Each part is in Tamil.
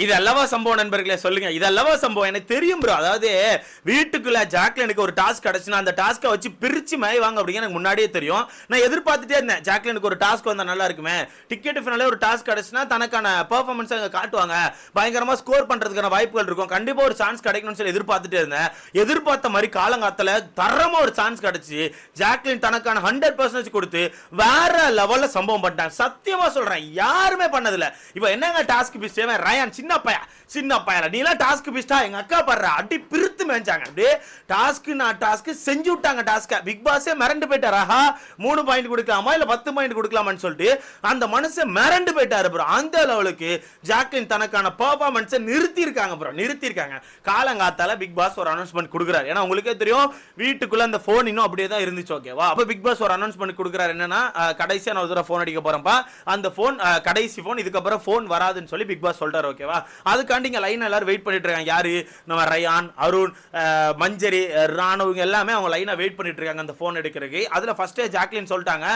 இது அல்லவா சம்பவம் நண்பர்களே, சொல்லுங்க. இது அல்லவா சம்பவம், எனக்கு தெரியும் ப்ரோ. அதாவது வீட்டுக்குள்ள ஜாக்லினுக்கு ஒரு டாஸ்க் கிடைச்சுன்னா அந்த டாஸ்க்கை வச்சு பிரிச்சு மேய்வாங்க அப்படிங்க எனக்கு முன்னாடியே தெரியும். நான் எதிர்பார்த்துட்டே இருந்தேன், ஜாக்லினுக்கு ஒரு டாஸ்க் வந்தா நல்லா இருக்குமே, டிக்கெட் ஃபினாலே ஒரு டாஸ்க் கிடைச்சுன்னா தனக்கான பெர்ஃபார்மன்ஸ் அங்க காட்டுவாங்க, பயங்கரமா ஸ்கோர் பண்றதுக்கான வாய்ப்புகள் இருக்கும், கண்டிப்பா ஒரு சான்ஸ் கிடைக்கணும்னு சொல்லி எதிர்பார்த்துட்டே இருந்தேன். எதிர்பார்த்த மாதிரி காலங்காலத்துல தரமா ஒரு சான்ஸ் கிடைச்சு ஜாக்லின் தனக்கான 100% கொடுத்து வேற லெவல்ல சம்பவம் பண்ணிட்டாங்க. சத்தியமா சொல்றேன், யாருமே பண்ணதில்ல. இப்போ என்னங்க டாஸ்க் பிஸ்டே ரயான் சின்ன பையன் நீ எல்லாம் டாஸ்க் பிஸ்டா எங்க அக்கா படுற அடி பிரித்து மேய்ச்சாங்க. அப்படியே டாஸ்க் செஞ்சு விட்டாங்க. டாஸ்க பிக் பாஸே மிரண்டு போயிட்டாரு. ஆஹா 3 பாயிண்ட் கொடுக்கலாமா இல்ல 10 பாயிண்ட் கொடுக்கலாமான்னு சொல்லிட்டு அந்த மனுஷன் மிரண்டு போயிட்டாரு ப்ரோ. அந்த லெவலுக்கு ஜாக்லின் தனக்கான பெர்ஃபார்மன்ஸை நிறுத்தியிருக்காங்க ப்ரோ, நிறுத்தியிருக்காங்க. காலங்காத்தால பிக் பாஸ் ஒரு அனௌன்ஸ்மெண்ட் கொடுக்குறாரு. ஏன்னா உங்களுக்கே தெரியும் வீட்டுக்குள்ள அந்த போன் இன்னும் அப்படியே தான் இருந்துச்சு. ஓகேவா, அப்ப பிக் பாஸ் ஒரு அனௌன்ஸ்மெண்ட் கொடுக்குறாரு. என்னன்னா கடைசியா நான் ஒரு தடவை போன் அடிக்க போறேன்ப்பா, அந்த போன் கடைசி போன், இதுக்கப்புறம் போன் வராதுன்னு சொல்லி பிக் பாஸ் சொல்றாரு. ஓகேவா, அதுக்காண்டி இங்க லைன் எல்லாரும் வெயிட் பண்ணிட்டு இருக்காங்க. யாரு, நம்ம ரயான், அருண், மஞ்சரி, ராணு எல்லாமே அவங்க லைனா வெயிட் பண்ணிட்டு இருக்காங்க அந்த போன் எடுக்கிறதுக்கு. அதுல ஃபர்ஸ்டே ஜாக்லின் சொல்லிட்டாங்க,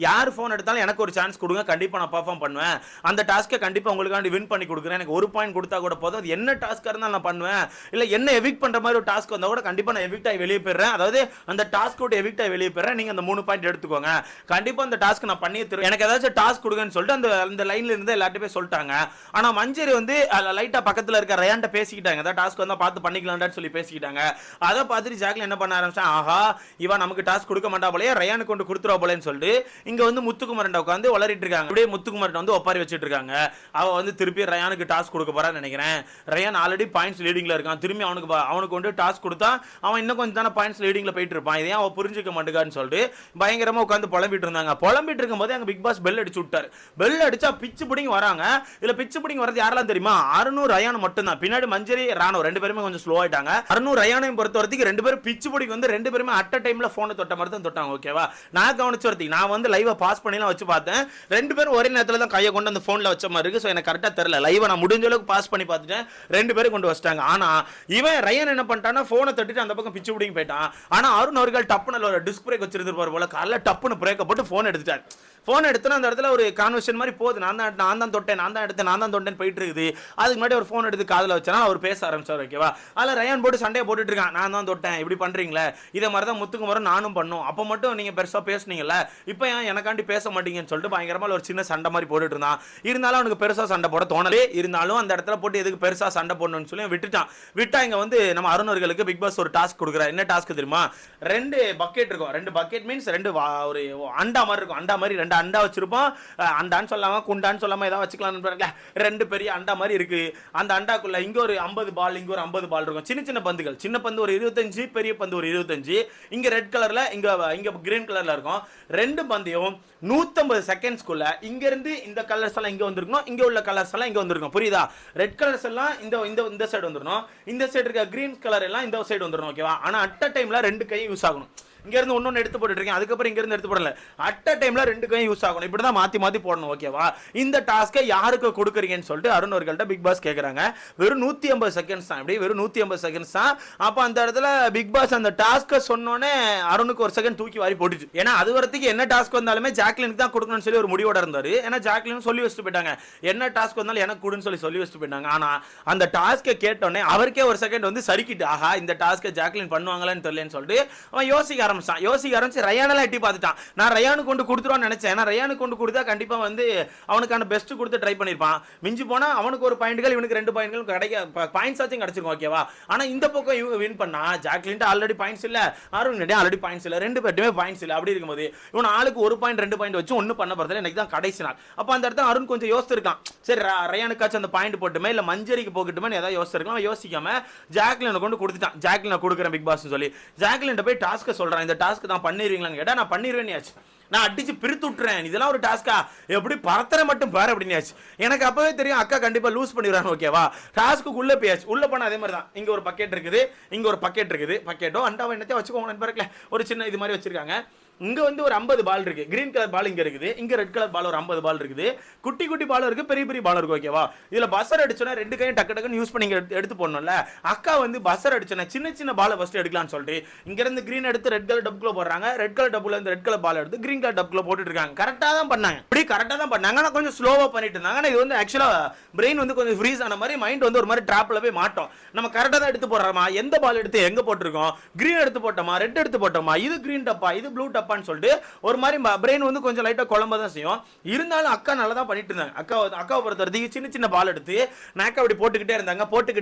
யார் போன் எடுத்தாலும் எனக்கு ஒரு சான்ஸ் கொடுங்க, கண்டிப்பா நான் பெர்ஃபார்ம் பண்ணுவேன், அந்த டாஸ்க்கை கண்டிப்பா உங்களுக்காண்டி வின் பண்ணி கொடுக்குறேன், எனக்கு ஒரு பாயிண்ட் கொடுத்தா கூட போதும், அது என்ன டாஸ்கா இருந்தாலும் நான் பண்ணுவேன், இல்ல என்ன எவிக்ட் பண்ற மாதிரி ஒரு டாஸ்க் வந்தா கூட கண்டிப்பா நான் எவிக்ட் ஆகி வெளியே போயிடுறேன், அதாவது அந்த டாஸ்க் விட்டு எவிக்ட் ஆகி வெளியே போயிடுறேன், நீங்க அந்த 3 பாயிண்ட் எடுத்துக்கோங்க, கண்டிப்பா அந்த டாஸ்க் நான் பண்ணியே தருவேன், எனக்கு ஏதாச்சும் டாஸ்க் கொடுங்கன்னு சொல்லிட்டு அந்த லைன்ல இருந்து எல்லார்ட்டையுமே சொல்லிட்டாங்க. ஆனா மஞ்சரி வந்து லைட்டா பக்கத்துல இருக்க ரயான்ட்ட பேசிக்கிட்டாங்க, அதான் டாஸ்க் வந்தா பார்த்து பண்ணிக்கலாம்னு சொல்லி பேசிக்கிட்டாங்க. அதை பார்த்துட்டு ஜாக்லின் என்ன பண்ண ஆரம்பிச்சா, ஆஹா இவன் நமக்கு டாஸ்க் கொடுக்க மாட்டா போலயே, ரயானுக்கு கொண்டு கொடுத்துருவா போலேன்னு சொல்லிட்டு இங்க வந்து முத்துக்குமரன் உட்காந்து வளரிட்டு இருக்காங்க. அப்படியே முத்துக்குமரன் வந்து ஒப்பாரி வச்சிட்டு இருக்காங்க. அவ வந்து திருப்பி ரயானுக்கு டாஸ்க் கொடுக்க போறான்னு நினைக்கிறேன். ரயான் ஆல்ரெடி பாயிண்ட்ஸ் லீடிங்ல இருக்கான், திரும்பி அவனுக்கு வந்து டாஸ்க் கொடுத்தா அவன் இன்னும் கொஞ்சம் தானே பாயிண்ட்ஸ் லீடிங்ல போயிட்டு இருப்பான், இதையும் அவன் புரிஞ்சுக்க மாட்டேங்கான்னு சொல்லிட்டு பயங்கரமா உட்காந்து புலம்பிட்டு இருந்தாங்க. புலம்பிட்டு இருக்கும்போது அங்க பிக் பாஸ் பெல் அடிச்சு விட்டாரு. பெல் அடிச்சா பிச்சு பிடிங்க வராங்க. இதுல பிச்சு பிடிங்க வரது யாரெல்லாம் தெரியுமா, அருண் ரயான் மட்டும் தான். பின்னாடி மஞ்சரி ராணு 2 பேருமே கொஞ்சம் ஸ்லோ ஆயிட்டாங்க. அருண் ரயானையும் பொறுத்த வரைக்கும் 2 பேரும் பிச்சு பிடிக்கு வந்து 2 பேருமே அட் டைம்ல போனை தொட்ட மாதிரி தான் தொட்டாங்க. ஓகேவா, நான் கவனிச்ச வரைக்கும் நான் வந்து லைவ பாஸ் பண்ணிலாம் வச்சு பார்த்தேன், 2 பேரும் ஒரே நேரத்துல தான் கையை கொண்டு அந்த போன்ல வச்ச மாதிரி இருக்கு. சோ எனக்கு கரெக்டா தெரியல, லைவ நான் முடிஞ்ச அளவுக்கு பாஸ் பண்ணி பார்த்துட்டேன், 2 பேரும் கொண்டு வச்சிட்டாங்க. ஆனா இவன் ரயான் என்ன பண்ணிட்டானா போனை தட்டிட்டு அந்த பக்கம் பிச்சு பிடிங்க போயிட்டான். ஆனா அருண் அவர்கள் டப்புன்னு ஒரு டிஸ்க் பிரேக் வச்சிருந்திருப்பாரு போல, காலைல டப்புன்னு பிரேக்க போட்டு போன் எடுத்துட்டாரு. போன் எடுத்துனா அந்த இடத்துல ஒரு கான்வர்சேஷன் மாதிரி போகுது, நான் தான் தொட்டேன், நான் தான் எடுத்தேன் போயிட்டு இருக்குது. அதுக்கு முன்னாடி ஒரு போன் எடுத்து காதுல வச்சா அவர் பேச ஆரம்பிச்சார். ஓகேவா, அதுல ரயான் போட்டு சண்டையை போட்டுட்டு இருக்கான், நான் தான் தொட்டேன், இப்படி பண்றீங்களே, இதை மாதிரி தான் முத்துக்குமரன் நானும் பண்ணும், அப்ப மட்டும் நீங்க பெருசா பேசுனீங்கல்ல, இப்போ ஏன் எனக்காண்டி பேச மாட்டீங்கன்னு சொல்லிட்டு பயங்கரமா ஒரு சின்ன சண்டை மாதிரி போட்டுட்டு இருந்தான். இருந்தாலும் அவனுக்கு பெருசா சண்டை போட தோணலே, இருந்தாலும் அந்த இடத்துல போட்டு எதுக்கு பெருசா சண்டை போடணும்னு சொல்லி விட்டா இங்க வந்து நம்ம அருணர்களுக்கு பிக் பாஸ் ஒரு டாஸ்க் கொடுக்குறாரு. என்ன டாஸ்க் தெரியுமா, 2 பக்கெட் இருக்கும், 2 பக்கெட் மீன்ஸ் 2 ஒரு அண்டா மாதிரி இருக்கும், அண்டா மாதிரி 2 அண்டா வச்சிருப்போம், அண்டான்னு சொல்லாம குண்டான்னு சொல்லாம ஏதாவது வச்சுக்கலாம்னு 2 பெரிய அண்டா மாதிரி இருக்கு. அந்த அண்டாக்குள்ள இங்க ஒரு 50 பால், இங்க ஒரு 50 பால் இருக்கும், சின்ன சின்ன பந்துகள், சின்ன பந்து ஒரு 25, பெரிய பந்து ஒரு 25, இங்க ரெட் கலர்ல இங்க கிரீன் கலர்ல இருக்கும். 2 பந்தையும் 150 செகண்ட்ஸ்க்குள்ள இங்க இருந்து இந்த கலர்ஸ் எல்லாம் இங்க வந்திருக்கணும், இங்க உள்ள கலர்ஸ் எல்லாம் இங்க வந்திருக்கும், புரியுதா, ரெட் கலர்ஸ் எல்லாம் இந்த சைடு வந்துடணும், இந்த சைடு இருக்க கிரீன் கலர் எல்லாம் இந்த சைடு வந்துடணும். ஓகேவா, ஆனா அட் டைம்ல 2 கையும் யூஸ் ஆகணும். இங்க இருந்து ஒன்னொன்னு எடுத்து போட்டுட்டு இருக்கேன், அதுக்கப்புறம் இங்க இருந்து எடுத்து போடல, அட் டைம்ல 2 கையும் யூஸ் ஆகணும், இப்படிதான் மாத்தி போடணும். ஓகேவா, இந்த டாஸ்கை யாருக்கு கொடுக்குறீங்கன்னு சொல்லிட்டு அருண் அவர்கள்ட்ட பிக் பாஸ் கேக்குறாங்க. வெறும் 150 செகண்ட்ஸ் தான், இப்படி வெறும் 150 செகண்ட்ஸ் தான். அப்ப அந்த இடத்துல பிக் பாஸ் அந்த டாஸ்கை சொன்னோன்னே அருணுக்கு ஒரு செகண்ட் தூக்கி வாரி போட்டுச்சு. ஏன்னா அது வரத்துக்கு என்ன டாஸ்க் வந்தாலுமே ஜாக்லினுக்கு தான் கொடுக்கணும்னு சொல்லி ஒரு முடிவோட இருந்தாரு. ஏன்னா ஜாக்லின் சொல்லி வச்சுட்டு போயிட்டாங்க, என்ன டாஸ்க் வந்தாலும் எனக்கு கொடுன்னு சொல்லி வச்சுட்டு போயிட்டாங்க. ஆனா அந்த டாஸ்கை கேட்டோன்னே அவருக்கே ஒரு செகண்ட் வந்து சறுக்கிட்டு, ஆஹா இந்த டாஸ்கை ஜாக்லின் பண்ணுவாங்களான்னு தெரியலன்னு சொல்லிட்டு அவன் யோசிக்க ஆரம்பிச்சு ரயானெல்லாம் எட்டி பார்த்துட்டான். நான் ரயானுக்கு கொண்டு கொடுத்துருவான்னு நினைச்சேன், ஏன்னா ரயானுக்கு கொண்டு கொடுத்தா கண்டிப்பா வந்து அவனுக்கான பெஸ்ட் கொடுத்து ட்ரை பண்ணிருப்பான், மிஞ்சி போனா அவனுக்கு ஒரு பாயிண்ட்கள் இவனுக்கு 2 பாயிண்ட்கள் கிடைக்க பாயிண்ட்ஸ் ஆச்சும் கிடைச்சிருக்கும். ஓகேவா, ஆனா இந்த பக்கம் இவங்க வின் பண்ணா ஜாக்லின் ஆல்ரெடி பாயிண்ட்ஸ் இல்ல, அருண் ஆல்ரெடி பாயிண்ட்ஸ் இல்ல, 2 பேருமே பாயிண்ட்ஸ் இல்ல. அப்படி இருக்கும்போது இவன் ஆளுக்கு 1 பாயிண்ட் 2 பாயிண்ட் வச்சு ஒன்னும் பண்ண போறதுல எனக்கு தான் கடைசி நாள். அப்ப அந்த இடத்துல அருண் கொஞ்சம் யோசிச்சிருக்கான், சரி ரயானுக்காச்சும் அந்த பாயிண்ட் போட்டுமே இல்ல மஞ்சரிக்கு போகட்டுமே ஏதாவது யோசிச்சிருக்கலாம். யோசிக்காம ஜாக்லினை கொண்டு கொடுத்துட்டான். ஜாக்லினை கொடுக்குறேன் பிக் பாஸ் சொல்லி ஜாக்லின் போய் டாஸ்க் சொல்றான், இந்த டாஸ்க் தான் பண்ணிடுவீங்களான்னு கேட்டா நான் பண்ணிடுவேன், நான் அடிச்சு பிரித்து விட்டுறேன், இதெல்லாம் ஒரு டாஸ்கா, எப்படி பரத்தனை மட்டும் பாரு அப்படின்னு. எனக்கு அப்பவே தெரியும் அக்கா கண்டிப்பா லூஸ் பண்ணிடுறாங்க. ஓகேவா, டாஸ்க்கு உள்ள போயாச்சு, உள்ள போனா அதே மாதிரி தான், இங்க ஒரு பக்கெட் இருக்குது, இங்க ஒரு பக்கெட் இருக்குது, பக்கெட்டோ அண்டாவை என்னத்தையும் வச்சுக்கோங்க நண்பர்களே, ஒரு சின்ன இது மாதிரி வச்சிருக்காங்க. இங்க வந்து ஒரு 50 பால் இருக்கு. கிரீன் கலர் பால் இங்க இருக்குது, இங்க ரெட் கலர் பால் ஒரு 50 பால் இருக்குது. குட்டி குட்டி பால் இருக்கு, பெரிய பெரிய பால் இருக்கு. ஓகேவா? இதுல பஸர் அடிச்சோன்னா ரெண்டு கையும் டக்கு டக்குன்னு யூஸ் பண்ணி எடுத்து போடணும்ல. அக்கா வந்து பஸர் அடிச்சோன்னா சின்ன சின்ன பாலை ஃபர்ஸ்ட் எடுக்கலாம்னு சொல்லிட்டு இங்க இருந்து கிரீன் எடுத்து ரெட் கலர் டப்புக்குள்ள போடுறாங்க. ரெட் கலர் டப்புல இருந்து ரெட் கலர் பால் எடுத்து கிரீன் கலர் டப்புக்குள்ள போட்டுட்டு இருக்காங்க. கரெக்டா தான் பண்ணாங்க, இப்படி கரெக்டா தான் பண்ணாங்க. ஆனா கொஞ்சம் ஸ்லோவா பண்ணிட்டு இருந்தாங்க. ஆனா இது வந்து ஆக்சுவலா பிரெயின் வந்து கொஞ்சம் ஃப்ரீஸ் ஆன மாதிரி, மைண்ட் வந்து ஒரு மாதிரி டிராப்ல போய் மாட்டோம். நம்ம கரெக்டா தான் எடுத்து போடுறோமா, எந்த பால் எடுத்து எங்க போட்டிருக்கோம், கிரீன் எடுத்து போட்டோமா, ரெட் எடுத்து போட்டோமா, இது கிரீன் டப்பா, இது ப்ளூ டப்பான்னு சொல்லிட்டு ஒரு மாதிரி பிரெயின் வந்து கொஞ்சம் லைட்டா குழம்ப தான் செய்யும். இருந்தாலும் அக்கா நல்லா தான் பண்ணிட்டு இருந்தாங்க. அக்காவை பொறுத்த வரைக்கும் சின்ன சின்ன பால் எடுத்து நாக்கா அப்படி போட்டுக்கிட்டே இருந்தாங்க.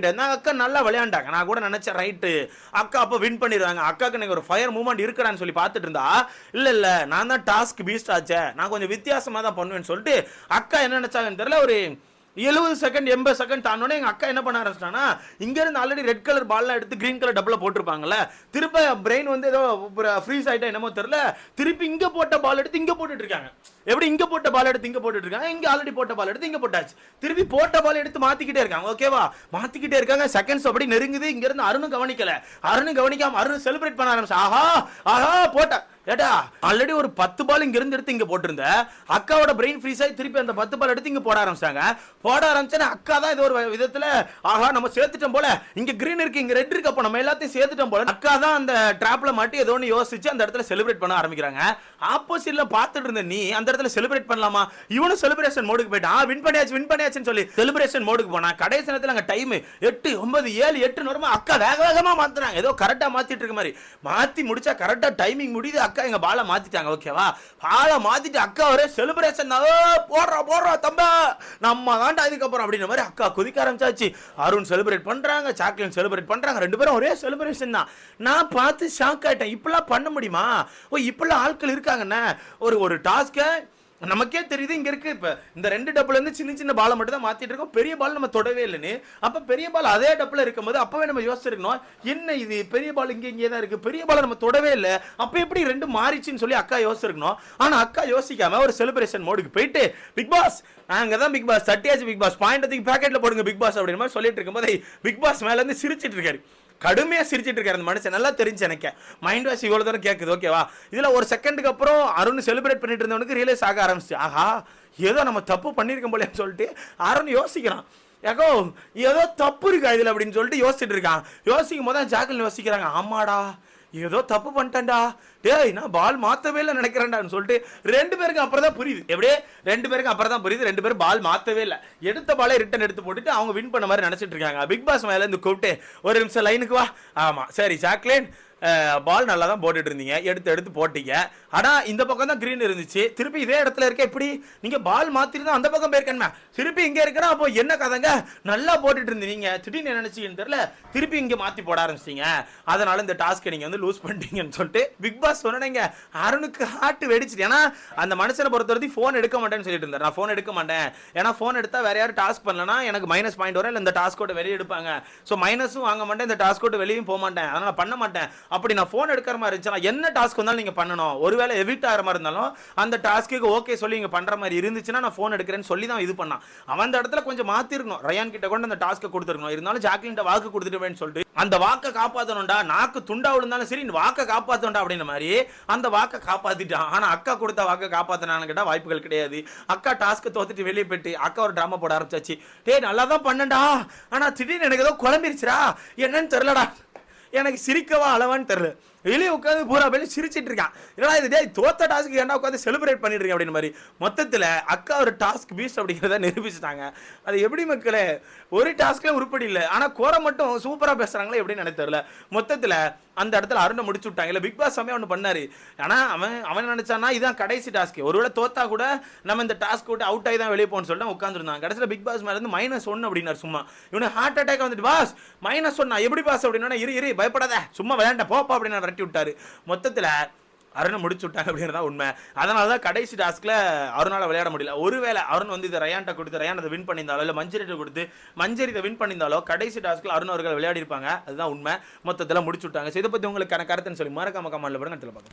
அக்கா நல்லா விளையாண்டாங்க. நான் கூட நினைச்சேன் ரைட்டு அக்கா அப்ப வின் பண்ணிடுவாங்க, அக்காக்கு எனக்கு ஒரு ஃபயர் மூவ்மெண்ட் இருக்கடான்னு சொல்லி பார்த்துட்டு இருந்தா, இல்ல நான் தான் டாஸ்க் பீஸ்ட் ஆச்சே, நான் கொஞ்சம் வித்தியாசமா தான் பண்ணுவேன்னு சொல்லிட்டு அக்கா என்ன நினைச்சாங்கன்னு தெரியல. ஒரு 70 செகண்ட் 80 செகண்ட் தானோடனே எங்க அக்கா என்ன பண்ண ஆரம்பிச்சிட்டானா, இங்க இருந்து ஆல்ரெடி ரெட் கலர் பால்லாம் எடுத்து கிரீன் கலர் டப்புல போட்டிருப்பாங்கல்ல, திருப்ப பிரெயின் வந்து ஏதோ ஃப்ரீஸ் ஆயிட்டா என்னமோ தெரியல, திருப்பி இங்க போட்ட பால் எடுத்து இங்க போட்டுட்டு இருக்காங்க. எப்படி இங்க போட்ட பால் எடுத்து இங்க போட்டுட்டு இருக்காங்க, இங்க ஆல்ரெடி போட்ட பால் எடுத்து இங்க போட்டாச்சு, திருப்பி போட்ட பால் எடுத்து மாத்திக்கிட்டே இருக்காங்க. ஓகேவா? மாத்திக்கிட்டே இருக்காங்க. செகண்ட்ஸ் அப்படி நெருங்குது. இங்க இருந்து அருணும் கவனிக்காம அருண் செலிப்ரேட் பண்ண ஆரம்பிச்சு, ஆஹா போட்டா ஏடா ஆல்ரெடி ஒரு 10 பால் இங்க இருந்து எடுத்து இங்க போட்டிருந்த அக்காவோட பிரெயின் ஃப்ரீஸ் ஆகி திருப்பி அந்த 10 பால் எடுத்து இங்க போட ஆரம்பிச்சாங்க. அக்கா தான் இது ஒரு விதத்துல ஆஹா நம்ம சேர்த்துட்டோம் போல, இங்க கிரீன் இருக்கு இங்க ரெட் இருக்கு, அப்ப நம்ம எல்லாத்தையும் சேர்த்துட்டோம் போல, அக்கா தான் அந்த டிராப்ல மாட்டி ஏதோ ஒன்று யோசிச்சு அந்த இடத்துல செலிப்ரேட் பண்ண ஆரம்பிக்கிறாங்க. ஆப்போசிட்ல பார்த்துட்டு இருந்த நீ அந்த இடத்துல செலிப்ரேட் பண்ணலாமா, இவனும் செலிப்ரேஷன் மோடுக்கு போயிட்டான். வின் பண்ணியாச்சுன்னு சொல்லி செலிப்ரேஷன் மோடுக்கு போனா கடைசி நேரத்துல அங்க டைம் 8 9 7 8 வருமா, அக்கா வேகமா மாத்துறாங்க. ஏதோ கரெக்டா மாத்திட்டு இருக்க மாதிரி மாத்தி முடிச்சா கரெக்டா டைமிங் முடியுது. அக்கா எங்க பாலை மாத்திட்டாங்க. ஓகேவா? பாலை மாத்திட்டு அக்கா ஒரே செலிப்ரேஷன் போடுறா தம்பா நம்ம தாண்டா இதுக்கப்புறம் அப்படின்ற மாதிரி அக்கா குதிக்க ஆரம்பிச்சாச்சு. அருண் செலிப்ரேட் பண்றாங்க, சாக்லேட் செலிப்ரேட் பண்றாங்க, ரெண்டு பேரும் ஒரே செலிப்ரேஷன் தான். நான் பார்த்து ஷாக் ஆயிட்டேன். இப்பெல்லாம் பண்ண முடியுமா? இப்பெல்லாம் ஆட்கள் இருக்காங்கண்ணே. ஒரு டாஸ்க்கை நமக்கே தெரியுது இங்க இருக்கு. இப்ப இந்த 2 டப்புல இருந்து சின்ன சின்ன பாலை மட்டும் தான் மாத்திட்டு இருக்கோம், பெரிய பால் நம்ம தொடவே இல்லைன்னு. அப்ப பெரிய பால் அதே டப்புல இருக்கும்போது அப்பவே நம்ம யோசிச்சிருக்கணும், என்ன இது பெரிய பால் இங்கே தான் இருக்கு, பெரிய பால் நம்ம தொடவே இல்லை, அப்ப எப்படி 2 மாறிச்சுன்னு சொல்லி அக்கா யோசிச்சிருக்கணும். ஆனா அக்கா யோசிக்காம ஒரு செலிப்ரேஷன் மோடுக்கு போயிட்டு பிக் பாஸ் நாங்க தான் பிக் பாஸ் தட்டியாச்சு, பிக் பாஸ் பாயிண்ட் தூக்கி பாக்கெட்ல போடுங்க பிக் பாஸ் அப்படின்னு மாதிரி சொல்லிட்டு இருக்கும்போது பிக் பாஸ் மேல இருந்து சிரிச்சிட்டு இருக்காரு. கடுமையா சிரிச்சிட்டு இருக்காரு அந்த மனுஷன். நல்லா தெரிஞ்சு எனக்கு மைண்ட் வாஷ் இவ்வளவு தூரம் கேட்குது. ஓகேவா? இதுல ஒரு செகண்டுக்கு அப்புறம் அருண் செலிப்ரேட் பண்ணிட்டு இருந்தவனுக்கு ரியலைஸ் ஆக ஆரம்பிச்சு, ஆஹா ஏதோ நம்ம தப்பு பண்ணிருக்கோம் போல சொல்லிட்டு அருண் யோசிக்கிறான். ஏகோ ஏதோ தப்பு இருக்கா இதுல அப்படின்னு சொல்லிட்டு யோசிச்சுட்டு இருக்கான். யோசிக்கும் போது ஜாக்லின் யோசிக்கிறாங்க, ஆமாடா ஏதோ தப்பு பண்ணிட்டேன்டா, டேய் நான் பால் மாத்தவே இல்லை நினைக்கிறேன்டான்னு சொல்லிட்டு 2 பேருக்கு அப்புறம் தான் புரியுது. எப்படியே 2 பேருக்கு அப்புறம் தான் புரியுது 2 பேரும் பால் மாத்தவே இல்லை, எடுத்த பாலே ரிட்டன் எடுத்து போட்டுட்டு அவங்க வின் பண்ண மாதிரி நினைச்சிட்டு இருக்காங்க. பிக் பாஸ் மேல இருந்து கூப்பிட்டு ஒரு நிமிஷம் லைனுக்கு வா. ஆமா சரி சாக்லேட், பால் நல்லா தான் போட்டுட்டு இருந்தீங்க, எடுத்து போட்டீங்க, ஆனா இந்த பக்கம் தான் கிரீன் இருந்துச்சு, திருப்பி இதே இடத்துல இருக்க, எப்படி நீங்க பால் மாத்திருந்தா அந்த பக்கம் போயிருக்கேன், திருப்பி இங்க இருக்கிறா, அப்போ என்ன கதைங்க, நல்லா போட்டுட்டு இருந்தீங்க, திடீர்னு நினைச்சீங்கன்னு தெரியல, திருப்பி இங்க மாத்தி போட ஆரம்பிச்சிட்டீங்க, அதனால இந்த டாஸ்க்கை நீங்க வந்து லூஸ் பண்ணிட்டீங்கன்னு சொல்லிட்டு பிக் பாஸ் சொன்னீங்க. அருணுக்கு ஹார்ட் வெடிச்சிட்டு, ஏன்னா அந்த மனுஷனை பொறுத்த வரைக்கும் போன் எடுக்க மாட்டேன்னு சொல்லிட்டு இருந்தார். நான் போன் எடுக்க மாட்டேன், ஏன்னா போன் எடுத்தா வேற யாரும் டாஸ்க் பண்ணலன்னா எனக்கு மைனஸ் பாயிண்ட் வரும், இல்லை இந்த டாஸ்கோட வெளியே எடுப்பாங்க, ஸோ மைனஸும் வாங்க மாட்டேன், இந்த டாஸ்கோட வெளியும் போக மாட்டேன், அதனால பண்ண மாட்டேன். அப்படி நான் போன் எடுக்கிற மாதிரி இருந்துச்சுன்னா என்ன டாஸ்க் வந்தாலும் நீங்க பண்ணணும், ஒருவேளை எவிட் ஆகிற மாதிரி இருந்தாலும் அந்த டாஸ்க்கு ஓகே சொல்லி நீங்க பண்ற மாதிரி இருந்துச்சுன்னா நான் போன் எடுக்கிறேன்னு சொல்லி தான் இது பண்ணான். அவன் அந்த இடத்துல கொஞ்சம் மாத்திருக்கணும், ரயான் கிட்ட கொண்டு அந்த டாஸ்க்கை கொடுத்துருக்கணும். இருந்தாலும் ஜாக்லின் வாக்கு கொடுத்துட்டு சொல்லிட்டு அந்த வாக்கை காப்பாற்றணும்டா, நாக்கு துண்டா விழுந்தாலும் சரி இந்த வாக்கை காப்பாற்றணும்டா அப்படின்ற மாதிரி அந்த வாக்கை காப்பாத்திட்டான். ஆனா அக்கா கொடுத்த வாக்கை காப்பாத்தினான்னு கேட்டா வாய்ப்புகள் கிடையாது. அக்கா டாஸ்க்கு தோத்துட்டு வெளியே போயிட்டு அக்கா ஒரு டிராமா போட ஆரம்பிச்சாச்சு. டேய் நல்லா தான் பண்ணண்டா, ஆனா திடீர்னு எனக்கு ஏதோ குழம்பிருச்சுடா, என்னன்னு தெரியலடா, எனக்கு சிரிக்கவா அளவான்னு தெரியல, வெளியே உட்காந்து பூரா பேர் சிரிச்சிட்டு இருக்கான். ஏன்னா இது டேய் தோத்த டாஸ்க்கு ஏன்டா உட்காந்து செலிப்ரேட் பண்ணிட்டு இருக்கேன் அப்படின்னு மாதிரி. மொத்தத்தில் அக்கா ஒரு டாஸ்க் பீஸ்ட் அப்படிங்கிறத நிரூபிச்சுட்டாங்க. அது எப்படி மக்களே, ஒரு டாஸ்க்ல உருப்படி இல்லை, ஆனால் கோரை மட்டும் சூப்பராக பேசுறாங்களே எப்படின்னு எனக்கு தெரியல. மொத்தத்தில் அந்த இடத்துல அருணை முடிச்சு விட்டாங்க. இல்லை பிக் பாஸ் சமயம் ஒன்று பண்ணாரு, ஆனால் அவன் நினைச்சானா இதான் கடைசி டாஸ்க், ஒருவேளை தோத்தா கூட நம்ம இந்த டாஸ்க் விட்டு அவுட் ஆகி தான் வெளியே போகணும்னு சொல்லிட்டு உட்காந்துருந்தாங்க. கடைசியில் பிக் பாஸ் மேலே இருந்து -1 அப்படின்னாரு. சும்மா இவனு ஹார்ட் அட்டாக் வந்துட்டு பாஸ் -1 எப்படி பாஸ் அப்படின்னா இரு பயப்படாத சும்மா விளையாண்ட போப்பா அப்படின்னு விரட்டி விட்டாரு. மொத்தத்தில் அருணை முடிச்சு விட்டாங்க அப்படின்றதான் உண்மை. அதனால தான் கடைசி டாஸ்க்ல அருணால விளையாட முடியல. ஒருவேளை அருண் வந்து இதை ரயான்ட்ட கொடுத்து ரயான் அதை வின் பண்ணியிருந்தாலோ, இல்லை மஞ்சரிட்ட கொடுத்து மஞ்சரி இதை வின் பண்ணியிருந்தாலோ கடைசி டாஸ்க்ல அருண் அவர்கள் விளையாடி இருப்பாங்க. அதுதான் உண்மை. மொத்தத்தில் முடிச்சு விட்டாங்க. இதை பற்றி உங்களுக்கு கருத்துன்னு சொல்லி மறக்காம கமெண்ட்ல போடுங்க.